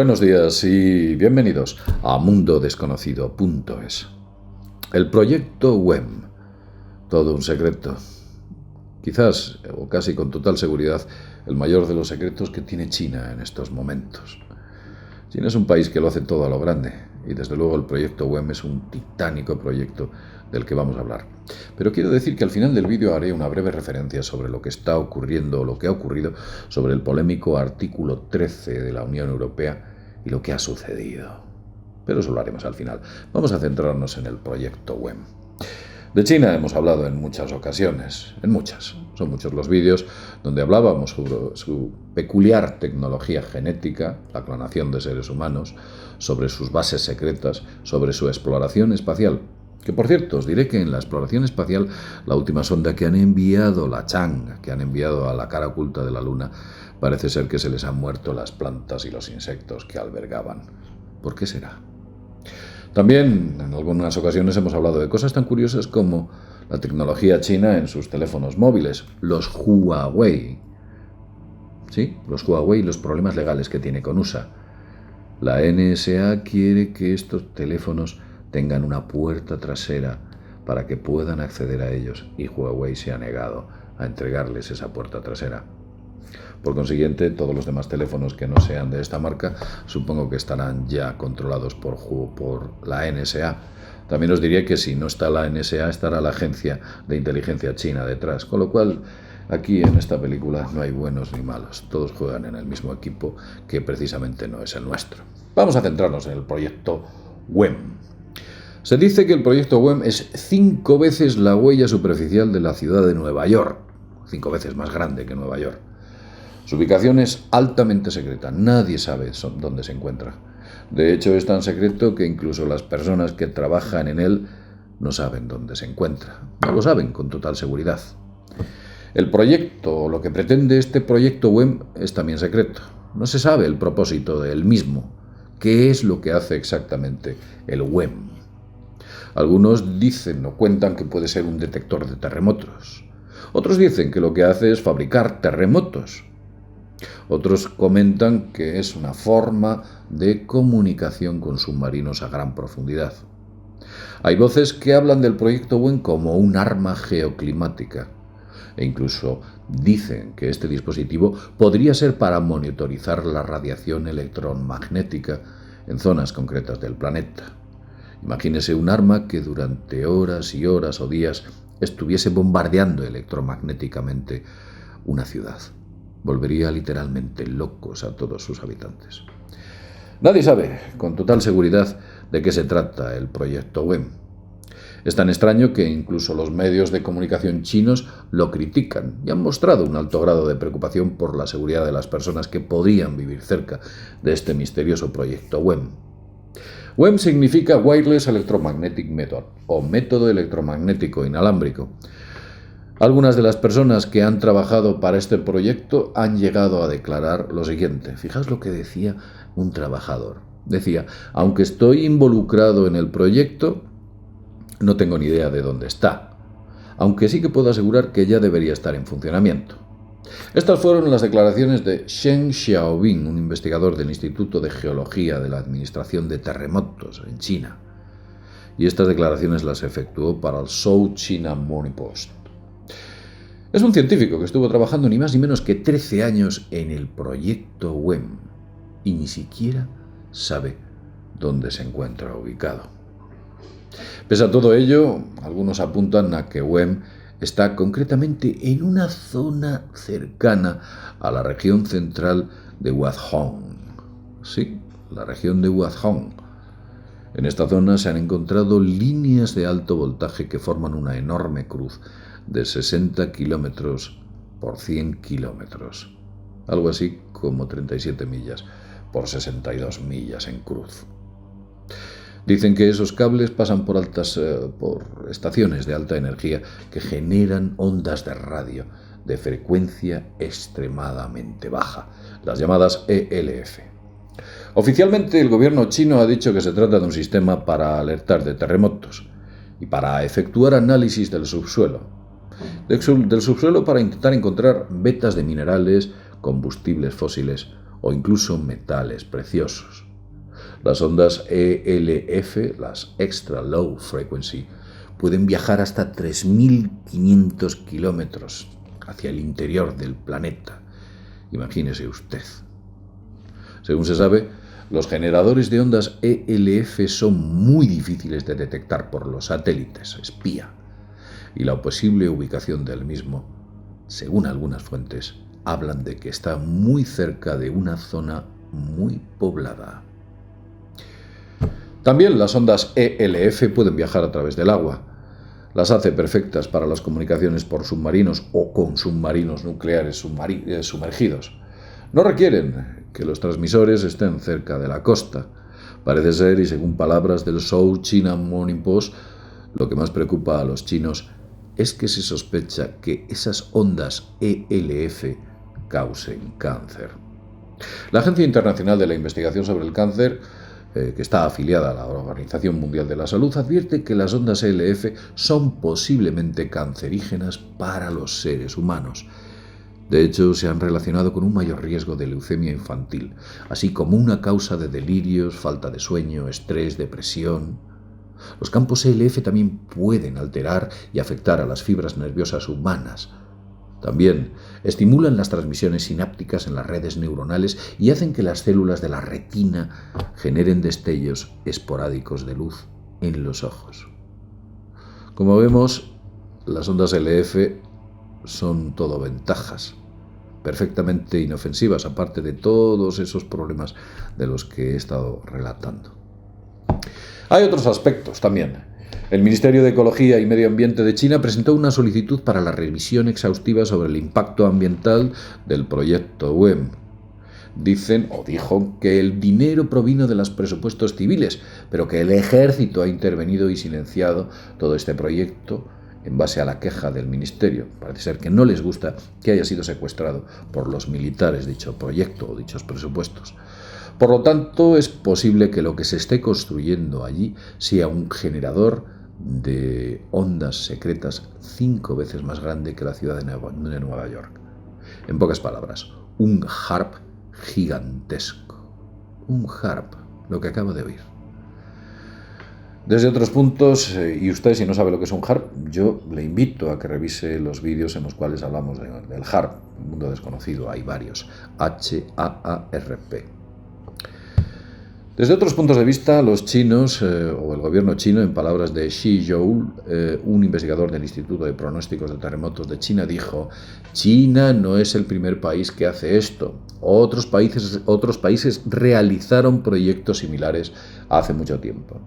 Buenos días y bienvenidos a mundodesconocido.es. El proyecto WEM, todo un secreto. Quizás, o casi con total seguridad, el mayor de los secretos que tiene China en estos momentos. China es un país que lo hace todo a lo grande, y desde luego el proyecto WEM es un titánico proyecto del que vamos a hablar. Pero quiero decir que al final del vídeo haré una breve referencia sobre lo que está ocurriendo o lo que ha ocurrido sobre el polémico artículo 13 de la Unión Europea y lo que ha sucedido. Pero eso lo haremos al final. Vamos a centrarnos en el proyecto WEM. De China hemos hablado en muchas ocasiones, son muchos los vídeos donde hablábamos sobre su peculiar tecnología genética, la clonación de seres humanos, sobre sus bases secretas, sobre su exploración espacial. Que por cierto, os diré que en la exploración espacial, la última sonda que han enviado, la Chang, que han enviado a la cara oculta de la Luna, parece ser que se les han muerto las plantas y los insectos que albergaban. ¿Por qué será? También en algunas ocasiones hemos hablado de cosas tan curiosas como la tecnología china en sus teléfonos móviles, los Huawei. Sí, los Huawei y los problemas legales que tiene con USA. La NSA quiere que estos teléfonos tengan una puerta trasera para que puedan acceder a ellos y Huawei se ha negado a entregarles esa puerta trasera. Por consiguiente, todos los demás teléfonos que no sean de esta marca, supongo que estarán ya controlados por la NSA. También os diría que si no está la NSA, estará la agencia de inteligencia china detrás. Con lo cual, aquí en esta película no hay buenos ni malos. Todos juegan en el mismo equipo, que precisamente no es el nuestro. Vamos a centrarnos en el proyecto WEM. Se dice que el proyecto WEM es 5 veces la huella superficial de la ciudad de Nueva York. 5 veces más grande que Nueva York. Su ubicación es altamente secreta, nadie sabe dónde se encuentra. De hecho, es tan secreto que incluso las personas que trabajan en él no saben dónde se encuentra. No lo saben con total seguridad. El proyecto, o lo que pretende este proyecto WEM, es también secreto. No se sabe el propósito del mismo. ¿Qué es lo que hace exactamente el WEM? Algunos dicen o cuentan que puede ser un detector de terremotos. Otros dicen que lo que hace es fabricar terremotos. Otros comentan que es una forma de comunicación con submarinos a gran profundidad. Hay voces que hablan del proyecto WEM como un arma geoclimática e incluso dicen que este dispositivo podría ser para monitorizar la radiación electromagnética en zonas concretas del planeta. Imagínese un arma que durante horas y horas o días estuviese bombardeando electromagnéticamente una ciudad. Volvería literalmente locos a todos sus habitantes. Nadie sabe con total seguridad de qué se trata el proyecto WEM. Es tan extraño que incluso los medios de comunicación chinos lo critican y han mostrado un alto grado de preocupación por la seguridad de las personas que podrían vivir cerca de este misterioso proyecto WEM. WEM significa Wireless Electromagnetic Method, o método electromagnético inalámbrico. Algunas de las personas que han trabajado para este proyecto han llegado a declarar lo siguiente. Fijaos lo que decía un trabajador. Decía, aunque estoy involucrado en el proyecto, no tengo ni idea de dónde está. Aunque sí que puedo asegurar que ya debería estar en funcionamiento. Estas fueron las declaraciones de Zheng Xiaobing, un investigador del Instituto de Geología de la Administración de Terremotos en China. Y estas declaraciones las efectuó para el South China Morning Post. Es un científico que estuvo trabajando ni más ni menos que 13 años en el proyecto WEM y ni siquiera sabe dónde se encuentra ubicado. Pese a todo ello, algunos apuntan a que WEM está concretamente en una zona cercana a la región central de Guangdong. Sí, la región de Guangdong. En esta zona se han encontrado líneas de alto voltaje que forman una enorme cruz de 60 kilómetros por 100 kilómetros. Algo así como 37 millas por 62 millas en cruz. Dicen que esos cables pasan por estaciones de alta energía que generan ondas de radio de frecuencia extremadamente baja, las llamadas ELF. Oficialmente, el gobierno chino ha dicho que se trata de un sistema para alertar de terremotos y para efectuar análisis del subsuelo. Del subsuelo para intentar encontrar vetas de minerales, combustibles fósiles o incluso metales preciosos. Las ondas ELF, las Extra Low Frequency, pueden viajar hasta 3.500 kilómetros hacia el interior del planeta. Imagínese usted. Según se sabe, los generadores de ondas ELF son muy difíciles de detectar por los satélites espía, y la posible ubicación del mismo, según algunas fuentes, hablan de que está muy cerca de una zona muy poblada. También las ondas ELF pueden viajar a través del agua. Las hace perfectas para las comunicaciones por submarinos o con submarinos nucleares sumergidos. No requieren que los transmisores estén cerca de la costa. Parece ser, y según palabras del South China Morning Post, lo que más preocupa a los chinos es que se sospecha que esas ondas ELF causen cáncer. La Agencia Internacional de la Investigación sobre el Cáncer, que está afiliada a la Organización Mundial de la Salud, advierte que las ondas ELF son posiblemente cancerígenas para los seres humanos. De hecho, se han relacionado con un mayor riesgo de leucemia infantil, así como una causa de delirios, falta de sueño, estrés, depresión. Los campos ELF también pueden alterar y afectar a las fibras nerviosas humanas. También estimulan las transmisiones sinápticas en las redes neuronales y hacen que las células de la retina generen destellos esporádicos de luz en los ojos. Como vemos, las ondas ELF son todo ventajas, perfectamente inofensivas, aparte de todos esos problemas de los que he estado relatando. Hay otros aspectos también. El Ministerio de Ecología y Medio Ambiente de China presentó una solicitud para la revisión exhaustiva sobre el impacto ambiental del proyecto WEM. Dijo que el dinero provino de los presupuestos civiles, pero que el ejército ha intervenido y silenciado todo este proyecto en base a la queja del ministerio. Parece ser que no les gusta que haya sido secuestrado por los militares dicho proyecto o dichos presupuestos. Por lo tanto, es posible que lo que se esté construyendo allí sea un generador de ondas secretas 5 veces más grande que la ciudad de Nueva York. En pocas palabras, un HARP gigantesco. Un HARP, lo que acabo de oír. Desde otros puntos, y usted si no sabe lo que es un HARP, yo le invito a que revise los vídeos en los cuales hablamos del HARP, un mundo desconocido, hay varios, HAARP. Desde otros puntos de vista, los chinos, o el gobierno chino, en palabras de Xi Zhou, un investigador del Instituto de Pronósticos de Terremotos de China, dijo: China no es el primer país que hace esto. Otros países realizaron proyectos similares hace mucho tiempo.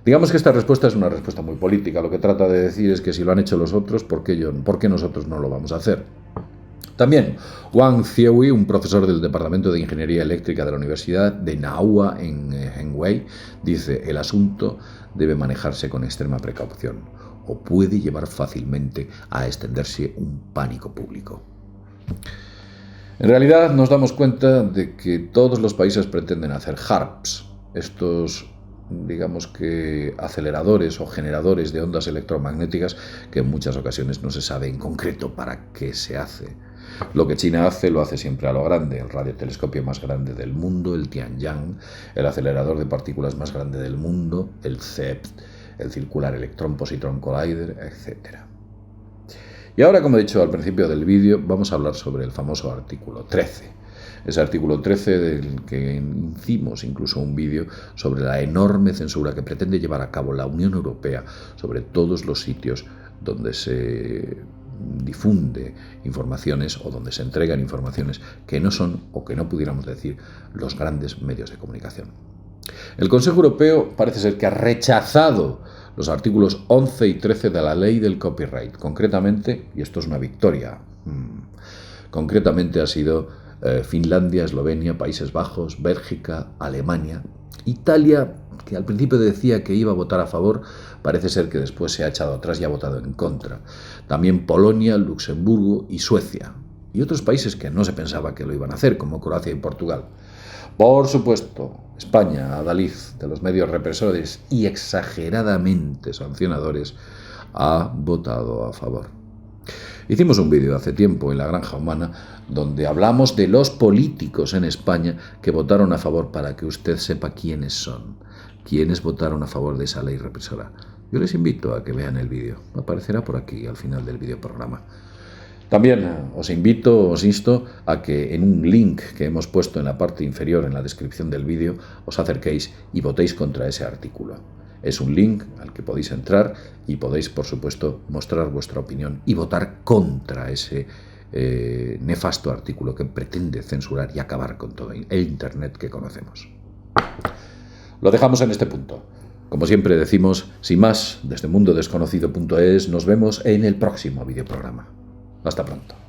Digamos que esta respuesta es una respuesta muy política. Lo que trata de decir es que si lo han hecho los otros, ¿por qué nosotros no lo vamos a hacer? También, Wang Ziehui, un profesor del Departamento de Ingeniería Eléctrica de la Universidad de Nahua en Hengwei, dice: el asunto debe manejarse con extrema precaución o puede llevar fácilmente a extenderse un pánico público. En realidad nos damos cuenta de que todos los países pretenden hacer HARPs, estos digamos que aceleradores o generadores de ondas electromagnéticas que en muchas ocasiones no se sabe en concreto para qué se hace. Lo que China hace, lo hace siempre a lo grande: el radiotelescopio más grande del mundo, el Tianyang, el acelerador de partículas más grande del mundo, el CEP, el Circular Electron Positron Collider, etc. Y ahora, como he dicho al principio del vídeo, vamos a hablar sobre el famoso artículo 13. Ese artículo 13 del que hicimos incluso un vídeo sobre la enorme censura que pretende llevar a cabo la Unión Europea sobre todos los sitios donde se difunde informaciones o donde se entregan informaciones que no son, o que no pudiéramos decir, los grandes medios de comunicación. El Consejo Europeo parece ser que ha rechazado los artículos 11 y 13 de la ley del copyright. Concretamente, y esto es una victoria, concretamente ha sido Finlandia, Eslovenia, Países Bajos, Bélgica, Alemania, Italia, que al principio decía que iba a votar a favor, parece ser que después se ha echado atrás y ha votado en contra. También Polonia, Luxemburgo y Suecia. Y otros países que no se pensaba que lo iban a hacer, como Croacia y Portugal. Por supuesto, España, adalid de los medios represores y exageradamente sancionadores, ha votado a favor. Hicimos un vídeo hace tiempo en La Granja Humana donde hablamos de los políticos en España que votaron a favor, para que usted sepa quiénes son, quiénes votaron a favor de esa ley represora. Yo les invito a que vean el vídeo, aparecerá por aquí al final del videoprograma. También os insto a que en un link que hemos puesto en la parte inferior en la descripción del vídeo os acerquéis y votéis contra ese artículo. Es un link al que podéis entrar y podéis, por supuesto, mostrar vuestra opinión y votar contra ese nefasto artículo que pretende censurar y acabar con todo el Internet que conocemos. Lo dejamos en este punto. Como siempre decimos, sin más, desde mundodesconocido.es nos vemos en el próximo videoprograma. Hasta pronto.